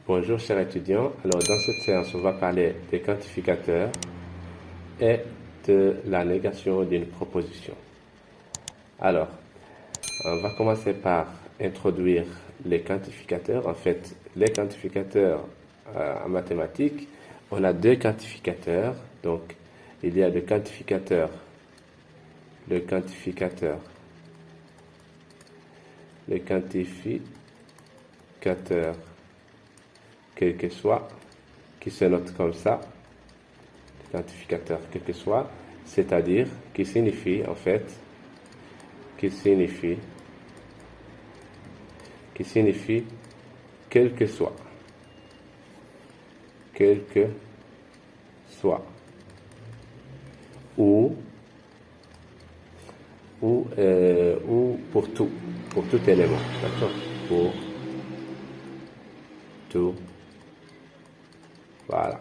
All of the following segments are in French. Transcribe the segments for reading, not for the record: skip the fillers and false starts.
Bonjour chers étudiants, alors dans cette séance on va parler des quantificateurs et de la négation d'une proposition. Alors, on va commencer par introduire les quantificateurs. En fait, les quantificateurs en mathématiques, on a deux quantificateurs. Donc, il y a le quantificateur, le quantificateur quel que soit, qui se note comme ça, quantificateur quel que soit, c'est-à-dire qui signifie en fait, qui signifie quel que soit, quel que soit, ou pour tout élément, d'accord, pour tout. Voilà.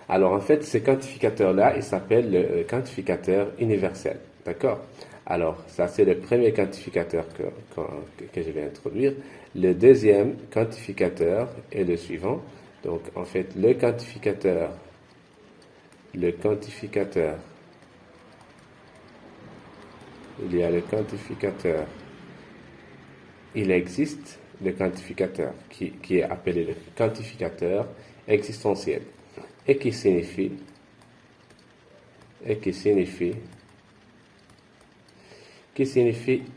Alors en fait, ce quantificateur-là, il s'appelle le quantificateur universel. D'accord? Alors, ça c'est le premier quantificateur que je vais introduire. Le deuxième quantificateur est le suivant. Donc en fait, le quantificateur, il y a le quantificateur, il existe le quantificateur qui est appelé le quantificateur existentiel et qui signifie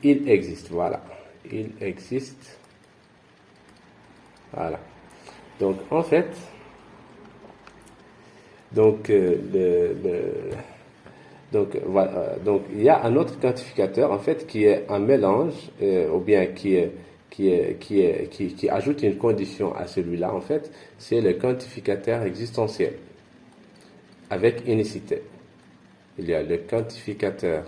il existe, voilà, il existe, voilà. Donc en fait, donc donc il y a un autre quantificateur en fait qui est un mélange ou bien qui ajoute une condition à celui-là en fait, c'est le quantificateur existentiel avec unicité. Il y a le quantificateur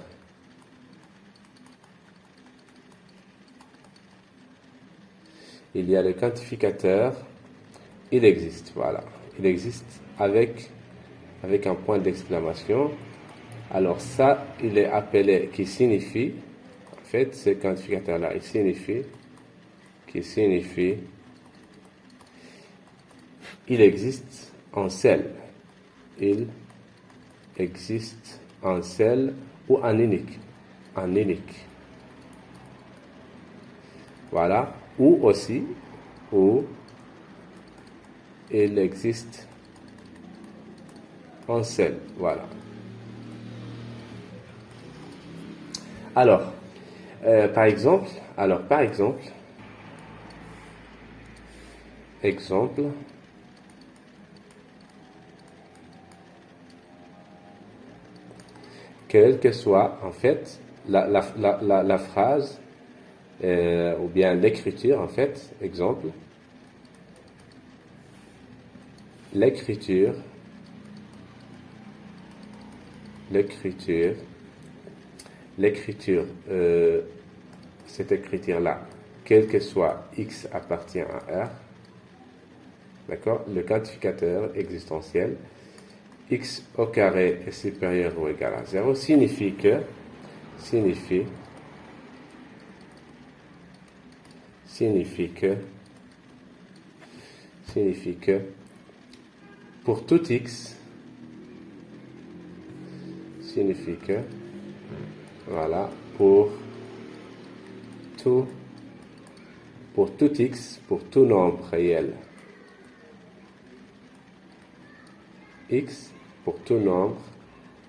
il existe, voilà, il existe avec un point d'exclamation. Alors ça, il est appelé, qui signifie, en fait, ce quantificateur-là, il signifie, il existe en celle. Il existe en celle ou en unique. En unique. Voilà. Ou aussi, ou il existe en celle. Voilà. Alors, par exemple, quelle que soit en fait la phrase ou bien l'écriture en fait, exemple, l'écriture, cette écriture-là, quel que soit x appartient à R, d'accord, le quantificateur existentiel, x au carré est supérieur ou égal à 0, signifie que pour tout x, voilà, pour tout x, pour tout nombre réel x, pour tout nombre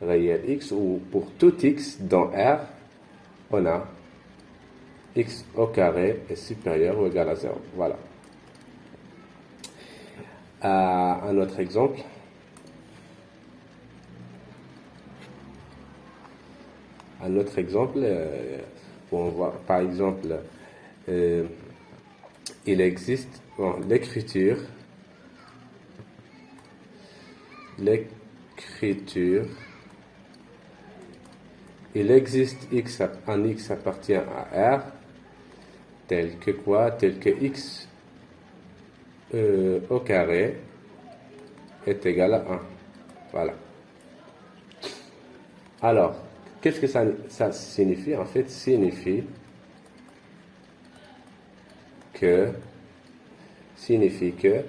réel x, ou pour tout x dans R, on a x au carré est supérieur ou égal à 0. Voilà. Un autre exemple. Où on voit, par exemple, il existe, bon, l'écriture, il existe un x appartient à R, tel que quoi? Tel que x au carré est égal à 1. Voilà. Alors, qu'est-ce que ça signifie? En fait, signifie que,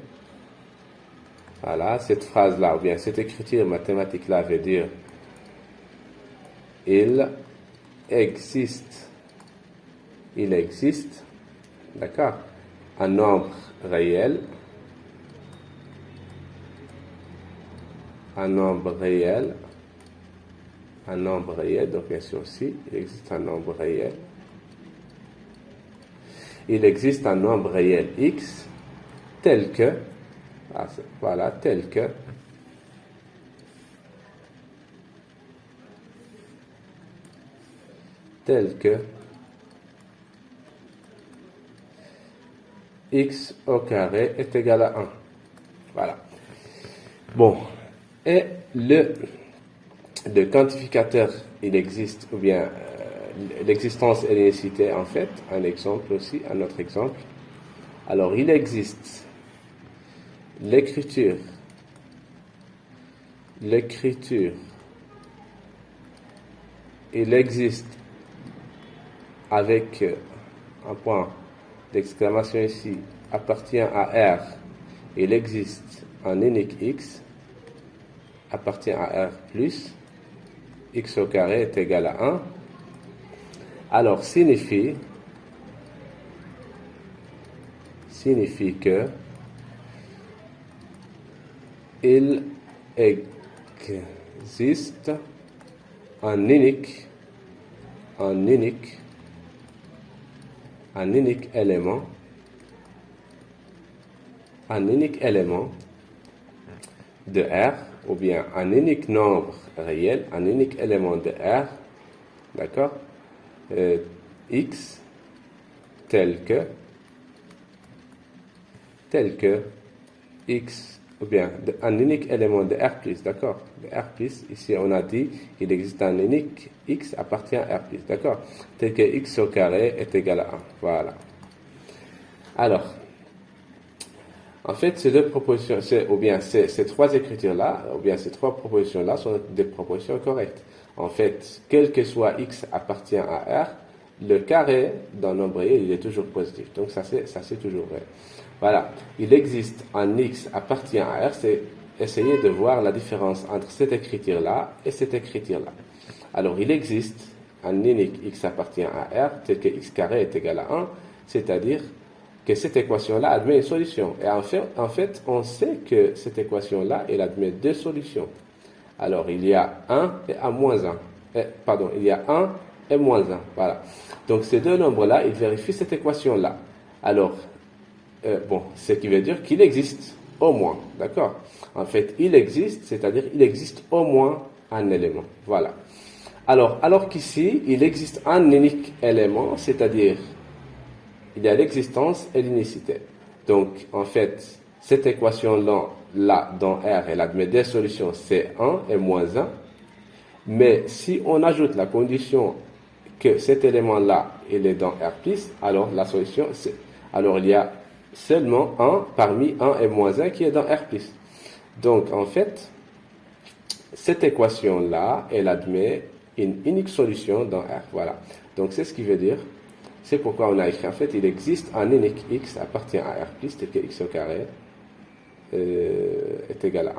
voilà, cette phrase-là, ou bien cette écriture mathématique-là veut dire il existe, d'accord, un nombre réel, donc bien sûr aussi, il existe un nombre réel. Il existe un nombre réel x tel que, voilà, tel que x au carré est égal à 1. Voilà. Bon, et le quantificateur, il existe, ou bien l'existence et l'unicité, en fait, un exemple aussi, un autre exemple. Alors, il existe l'écriture, il existe avec un point d'exclamation ici, appartient à R, il existe un unique x, appartient à R plus, x au carré est égal à 1. Alors, signifie que il existe un unique élément de R, ou bien un unique nombre réel, un unique élément de R, d'accord, x tel que x, ou bien un unique élément de R+, d'accord, de R+, ici on a dit il existe un unique x appartient à R+, d'accord, tel que x au carré est égal à 1, voilà. Alors, en fait, ces deux propositions, ou bien ces trois écritures-là, ou bien ces trois propositions-là sont des propositions correctes. En fait, quel que soit x appartient à R, le carré d'un nombre réel, il est toujours positif. Donc ça c'est toujours vrai. Voilà. Il existe un x appartient à R, c'est essayer de voir la différence entre cette écriture-là et cette écriture-là. Alors, il existe un unique x appartient à R, tel que x carré est égal à 1, c'est-à-dire que cette équation-là admet une solution. Et en fait, on sait que cette équation-là, elle admet deux solutions. Alors, il y a 1 et a moins 1. Il y a 1 et moins 1. Voilà. Donc, ces deux nombres-là, ils vérifient cette équation-là. Alors, ce qui veut dire qu'il existe au moins. D'accord? En fait, il existe, c'est-à-dire il existe au moins un élément. Voilà. Alors qu'ici, il existe un unique élément, c'est-à-dire il y a l'existence et l'unicité. Donc, en fait, cette équation-là, dans R, elle admet des solutions, c'est 1 et moins 1. Mais si on ajoute la condition que cet élément-là, il est dans R+, alors la solution, alors il y a seulement 1 parmi 1 et moins 1 qui est dans R+. Donc, en fait, cette équation-là, elle admet une unique solution dans R. Voilà. Donc, c'est ce qui veut dire. C'est pourquoi on a écrit, en fait, il existe un unique x appartient à R+, tel que x au carré est égal à 1.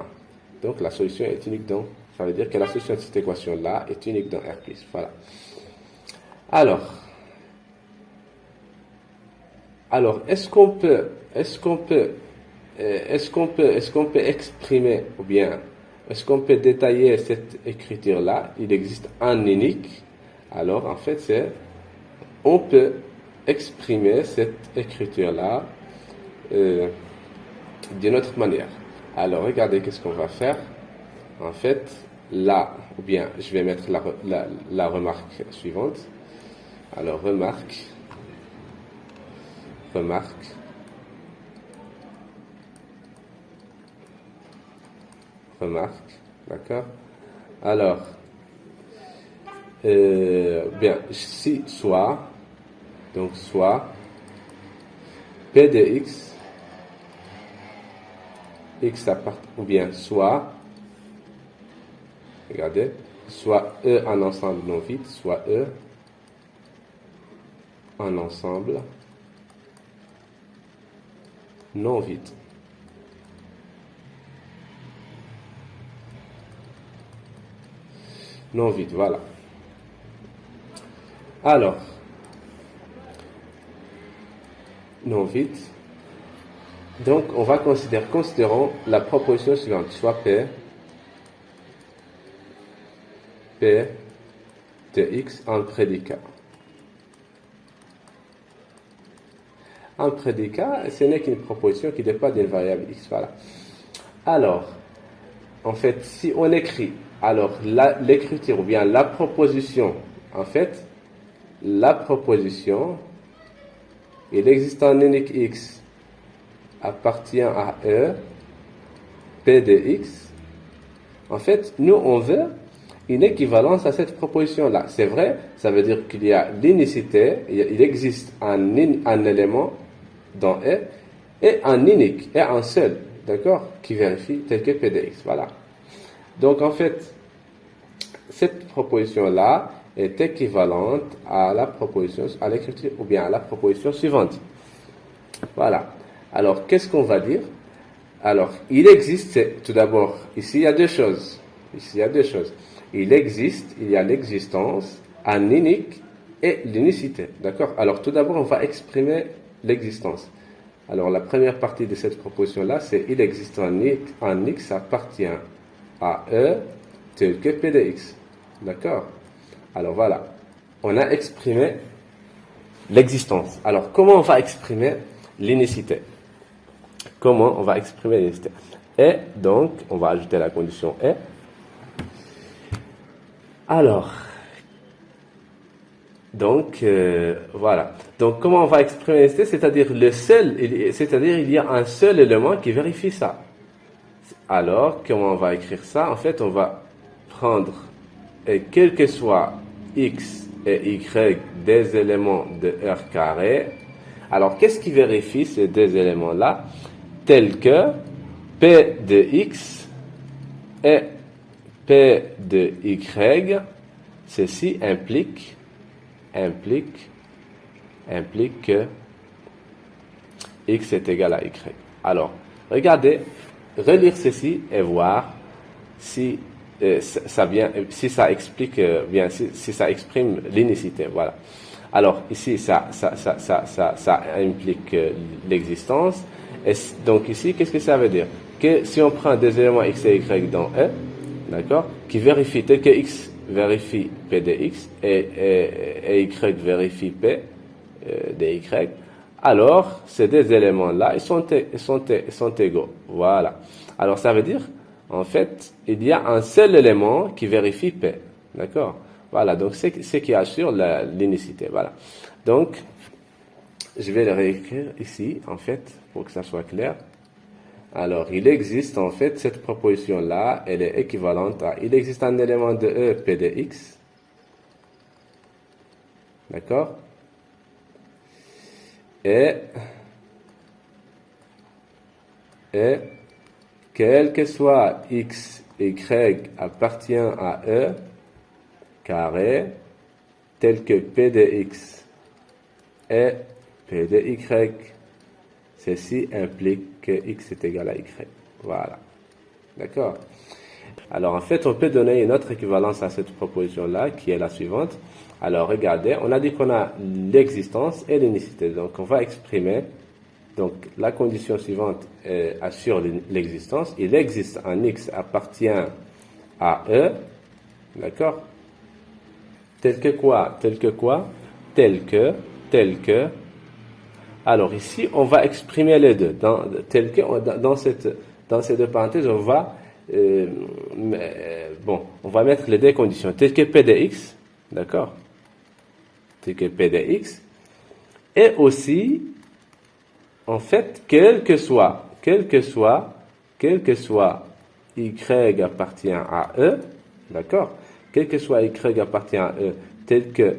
Donc, la solution est unique dans, ça veut dire que la solution de cette équation-là est unique dans R+. Voilà. Alors, est-ce qu'on peut exprimer, ou bien, est-ce qu'on peut détailler cette écriture-là? Il existe un unique. Alors, en fait, on peut exprimer cette écriture-là d'une autre manière. Alors, regardez qu'est-ce qu'on va faire. En fait, là, ou bien, je vais mettre la remarque suivante. Alors, remarque, d'accord? Alors, bien, si soit P de x appartient, ou bien soit, regardez, soit E un ensemble non vide, soit E un ensemble non vide. Non vide, voilà. Alors, non vide. Donc, on va considérons la proposition suivante, soit P de X en prédicat. En prédicat, ce n'est qu'une proposition qui dépend d'une variable X, voilà. Alors, en fait, si on écrit, alors l'écriture ou bien la proposition, en fait, la proposition, il existe un unique X appartient à E, P de X. En fait, nous, on veut une équivalence à cette proposition-là. C'est vrai, ça veut dire qu'il y a l'unicité, il existe un élément dans E, et un unique, et un seul, d'accord, qui vérifie tel que P de X. Voilà. Donc, en fait, cette proposition-là est équivalente à la proposition, à l'écriture, ou bien à la proposition suivante. Voilà. Alors, qu'est-ce qu'on va dire? Alors, il existe, tout d'abord, ici, il y a deux choses. Ici, il y a deux choses. Il y a l'existence, un unique et l'unicité. D'accord? Alors, tout d'abord, on va exprimer l'existence. Alors, la première partie de cette proposition-là, c'est il existe un X appartient à E tel que P de X. D'accord? Alors, voilà. On a exprimé l'existence. Alors, comment on va exprimer l'unicité? Comment on va exprimer l'unicité? Et donc, on va ajouter la condition et. Alors, donc, voilà. Donc, comment on va exprimer l'unicité? C'est-à-dire il y a un seul élément qui vérifie ça. Alors, comment on va écrire ça? En fait, on va prendre, et quel que soit x et y des éléments de R carré. Alors, qu'est-ce qui vérifie ces deux éléments-là? Tels que P de X et P de Y, ceci implique que X est égal à Y. Alors, regardez, relire ceci et voir si ça explique bien, si ça exprime l'unicité. Voilà. Alors, ici, ça implique l'existence. Et donc ici, qu'est-ce que ça veut dire? Que si on prend des éléments x et y dans E, d'accord, qui vérifient tel que x vérifie p de x et y vérifie p de y, alors ces deux éléments-là, ils sont égaux. Voilà. Alors ça veut dire, en fait, il y a un seul élément qui vérifie p. D'accord? Voilà, donc c'est ce qui assure l'unicité. Voilà. Donc, je vais le réécrire ici, en fait, pour que ça soit clair. Alors, il existe, en fait, cette proposition-là, elle est équivalente à, il existe un élément de E, P de X. D'accord? Et, quel que soit X, Y appartient à E, carré, tel que P de X et P de Y, ceci implique que X est égal à Y. Voilà. D'accord? Alors, en fait, on peut donner une autre équivalence à cette proposition-là, qui est la suivante. Alors, regardez, on a dit qu'on a l'existence et l'unicité. Donc, on va exprimer, donc, la condition suivante assure l'existence. Il existe un X appartient à E. D'accord? Tel que quoi? Tel que. Alors ici, on va exprimer les deux. Dans ces deux parenthèses, on va mettre les deux conditions. Tel que P de X, d'accord? Tel que P de X. Et aussi, en fait, quel que soit Y appartient à E, d'accord? Quel que soit Y appartient à E, tel que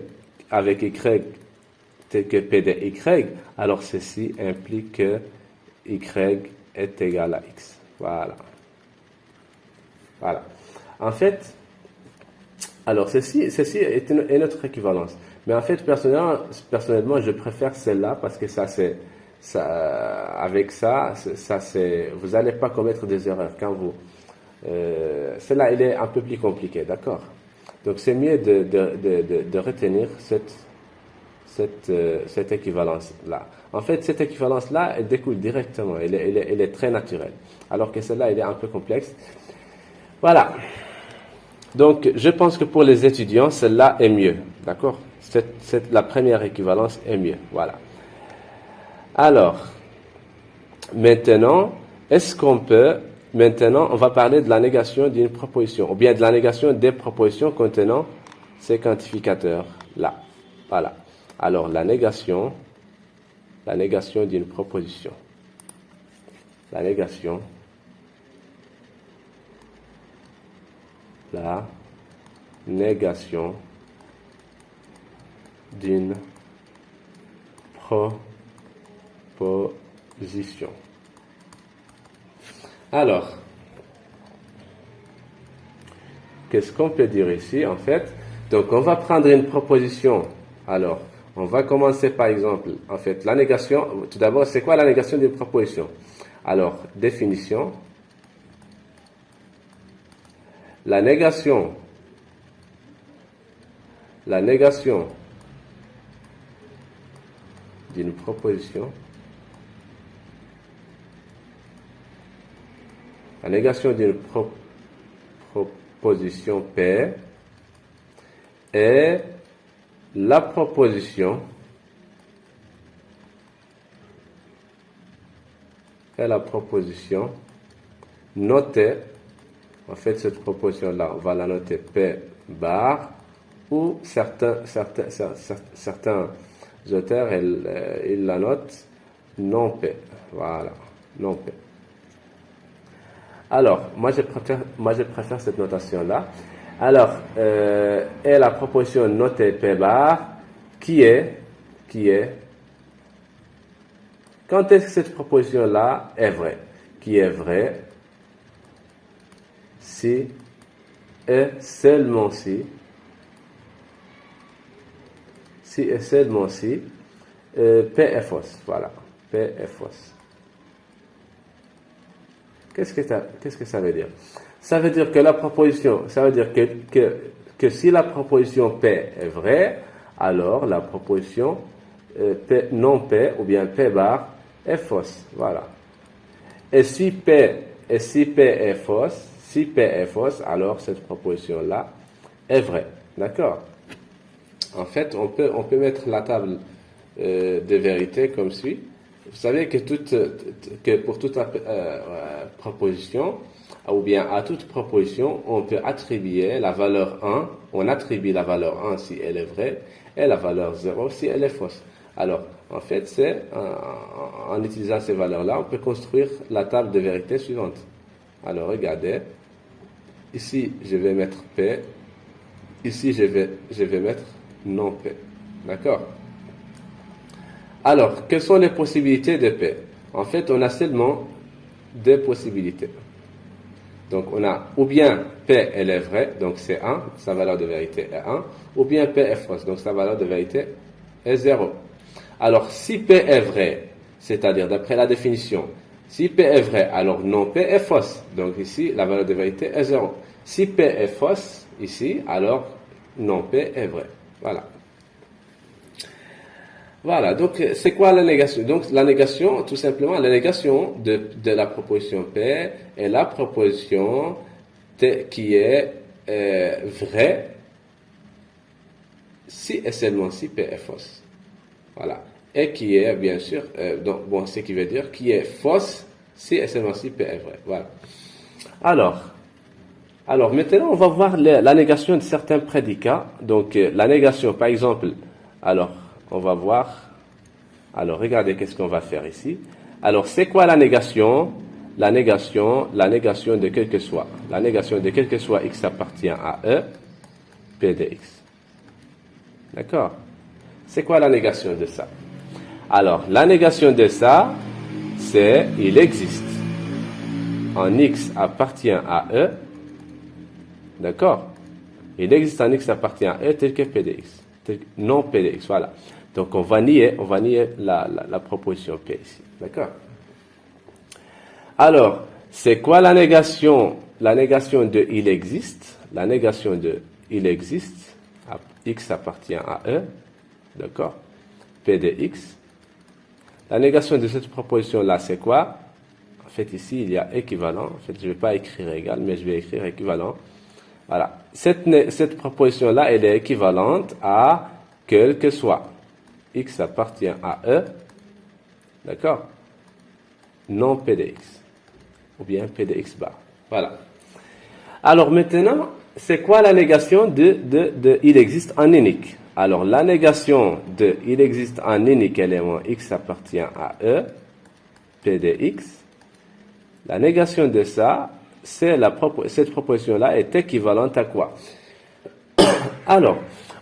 avec Y, tel que P de Y, alors ceci implique que Y est égal à X. Voilà. Voilà. En fait, alors ceci est une autre équivalence. Mais en fait, personnellement, je préfère celle-là parce que ça c'est avec ça, vous n'allez pas commettre des erreurs quand vous. Cela, il est un peu plus compliqué, d'accord? Donc, c'est mieux de retenir cette équivalence-là. En fait, cette équivalence-là, elle découle directement, elle est très naturelle. Alors que celle-là, elle est un peu complexe. Voilà. Donc, je pense que pour les étudiants, celle-là est mieux, d'accord? La première équivalence est mieux, voilà. Alors, maintenant, maintenant, on va parler de la négation d'une proposition, ou bien de la négation des propositions contenant ces quantificateurs-là. Voilà. Alors, la négation d'une proposition. La négation d'une proposition. Alors, qu'est-ce qu'on peut dire ici, en fait? Donc, on va prendre une proposition. Alors, on va commencer par exemple, en fait, la négation. Tout d'abord, c'est quoi la négation d'une proposition? Alors, définition. La négation d'une proposition. La négation d'une proposition P est la proposition notée. En fait, cette proposition-là, on va la noter P bar, ou certains auteurs, ils la notent non P. Voilà, non P. Alors, moi je préfère cette notation-là. Alors, est la proposition notée P bar, qui est, quand est-ce que cette proposition-là est vraie? Qui est vraie si et seulement si et seulement si P est fausse. Voilà, P est fausse. Qu'est-ce que ça veut dire? Ça veut dire que la proposition, ça veut dire que si la proposition P est vraie, alors la proposition P, non P ou bien P bar est fausse. Voilà. Et si P est fausse, alors cette proposition-là est vraie. D'accord? En fait, on peut mettre la table de vérité comme suit. Vous savez que pour toute proposition, ou bien à toute proposition, on peut attribuer la valeur 1. On attribue la valeur 1 si elle est vraie et la valeur 0 si elle est fausse. Alors, en fait, c'est en utilisant ces valeurs-là, on peut construire la table de vérité suivante. Alors, regardez. Ici, je vais mettre P. Ici, je vais mettre non P. D'accord? Alors, quelles sont les possibilités de P? En fait, on a seulement deux possibilités. Donc, on a ou bien P elle est vraie, donc c'est 1, sa valeur de vérité est 1, ou bien P est fausse, donc sa valeur de vérité est 0. Alors, si P est vrai, c'est-à-dire d'après la définition, si P est vrai, alors non P est fausse. Donc ici, la valeur de vérité est 0. Si P est fausse, ici, alors non P est vrai. Voilà. Voilà, donc c'est quoi la négation? Donc la négation, tout simplement, la négation de la proposition P est la proposition qui est vraie si et seulement si P est fausse. Voilà. Et qui est, bien sûr, ce qui veut dire qui est fausse si et seulement si P est vrai. Voilà. Alors maintenant, on va voir la négation de certains prédicats. Donc, la négation, par exemple, alors, on va voir. Alors, regardez qu'est-ce qu'on va faire ici. Alors, c'est quoi la négation? La négation de quel que soit. La négation de quel que soit x appartient à E, P de x. D'accord? C'est quoi la négation de ça? Alors, la négation de ça, c'est il existe en x appartient à E. D'accord? Il existe en x appartient à E tel que P de x. Non P de x, voilà. Donc, on va nier la proposition P ici. D'accord? Alors, c'est quoi la négation? La négation de il existe. La négation de il existe. X appartient à E. D'accord? P de X. La négation de cette proposition-là, c'est quoi? En fait, ici, il y a équivalent. En fait, je ne vais pas écrire égal, mais je vais écrire équivalent. Voilà. Cette proposition-là, elle est équivalente à quel que soit. X appartient à E. D'accord? Non P de X. Ou bien P de X bar. Voilà. Alors maintenant, c'est quoi la négation de il existe en unique? Alors, la négation de il existe en unique élément X appartient à E, P de X. La négation de ça, cette proposition-là est équivalente à quoi? Alors,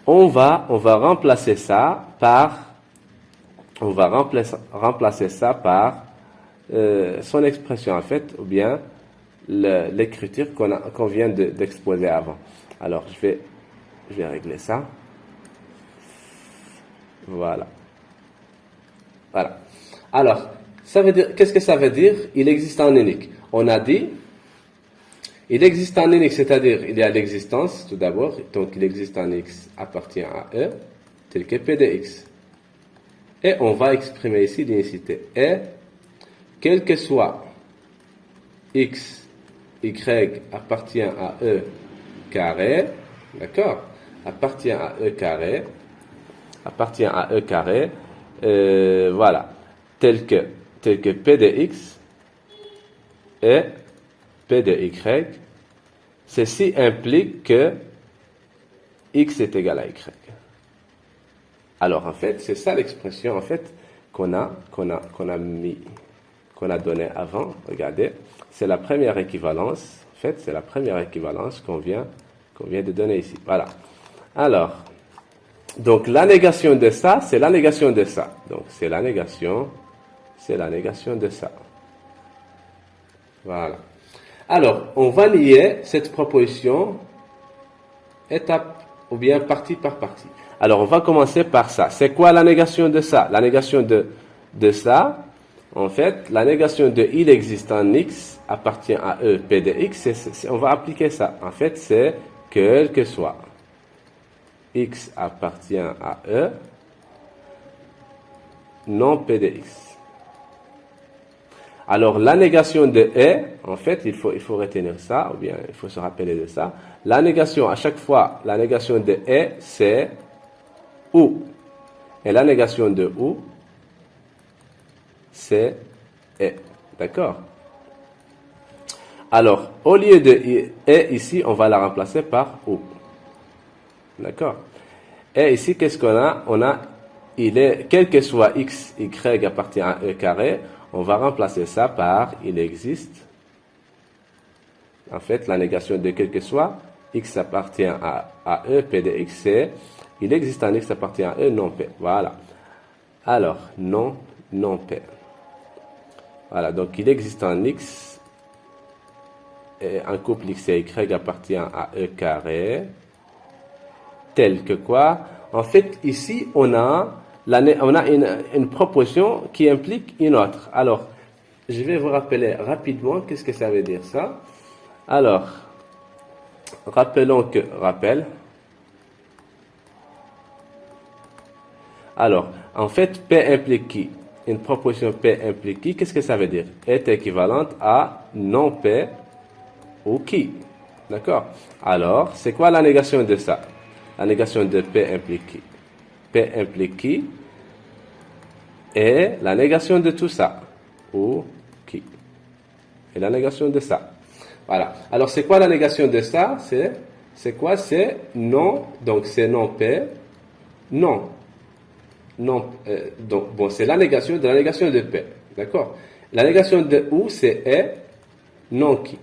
on va remplacer ça par, son expression en fait, ou bien l'écriture qu'on vient d'exposer avant. Alors, je vais régler ça. Voilà. Voilà. Alors, ça veut dire, qu'est-ce que ça veut dire? Il existe en unique. On a dit, il existe en unique, c'est-à-dire, il y a l'existence, tout d'abord. Donc, il existe en X appartient à E, tel que P de X. Et on va exprimer ici l'unicité. Et, quel que soit X, Y appartient à E carré, d'accord? Appartient à E carré, voilà, tel que P de X et P de Y, ceci implique que X est égal à Y. Alors, en fait, c'est ça l'expression, en fait, qu'on a donné avant. Regardez, c'est la première équivalence, en fait, c'est la première équivalence qu'on vient de donner ici. Voilà. Alors, donc, la négation de ça, c'est la négation de ça. Donc, c'est la négation de ça. Voilà. Alors, on va nier cette proposition étape ou bien partie par partie. Alors, on va commencer par ça. C'est quoi la négation de ça? La négation de ça, en fait, la négation de il existe en X appartient à E, P de X, on va appliquer ça. En fait, c'est quel que soit X appartient à E, non P de X. Alors, la négation de E, en fait, il faut retenir ça, ou bien il faut se rappeler de ça. La négation, à chaque fois, la négation de E, c'est OU. Et la négation de OU, c'est E. D'accord? Alors, au lieu de E ici, on va la remplacer par OU. D'accord? Et ici, qu'est-ce qu'on a? On a, quel que soit X, Y appartient à E carré, on va remplacer ça par il existe. En fait, la négation de quel que soit, X appartient à E, P de X, c'est il existe en X appartient à E, non P. Voilà. Alors, non P. Voilà, donc il existe en X, et un couple X et Y appartient à E carré, tel que quoi? En fait, ici, on a une proposition qui implique une autre. Alors, je vais vous rappeler rapidement qu'est-ce que ça veut dire ça. Alors, rappel. Alors, en fait, P implique qui? Une proposition P implique qui? Qu'est-ce que ça veut dire? Est équivalente à non P ou qui? D'accord? Alors, c'est quoi la négation de ça? La négation de P implique qui? P implique qui? Et la négation de tout ça. Ou qui? Et la négation de ça. Voilà. Alors, c'est quoi la négation de ça? C'est quoi? C'est non. Donc, c'est non P. Non. Non. Donc, bon, c'est la négation de la négation de P. D'accord? La négation de ou, c'est E, non qui.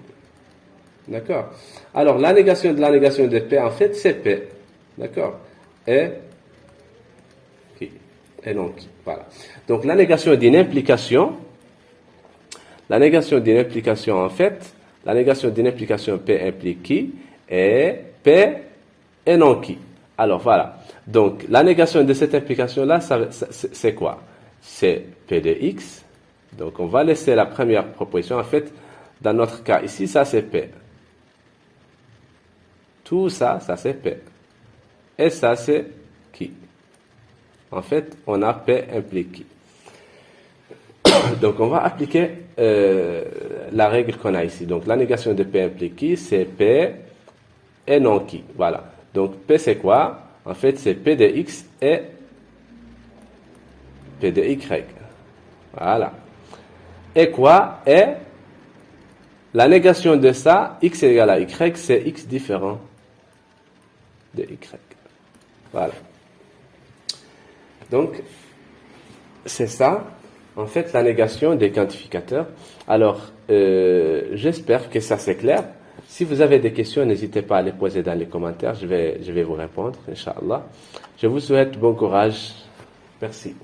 D'accord? Alors, la négation de P, en fait, c'est P. D'accord? Et qui? Et non qui. Voilà. Donc, la négation d'une implication, en fait, la négation d'une implication P implique qui? Et P et non qui. Alors voilà. Donc la négation de cette implication-là, c'est quoi? C'est P de X. Donc on va laisser la première proposition. En fait, dans notre cas ici, ça c'est P. Tout ça, ça c'est P. Et ça c'est qui? En fait, on a P implique qui. Donc on va appliquer la règle qu'on a ici. Donc la négation de P implique qui? C'est P et non qui. Voilà. Donc P c'est quoi? En fait, c'est P de X et P de Y. Voilà. Et quoi? Et la négation de ça, X égale à Y, c'est X différent de Y. Voilà. Donc, c'est ça, en fait, la négation des quantificateurs. Alors, j'espère que ça c'est clair. Si vous avez des questions, n'hésitez pas à les poser dans les commentaires. Je vais vous répondre, Inch'Allah. Je vous souhaite bon courage. Merci.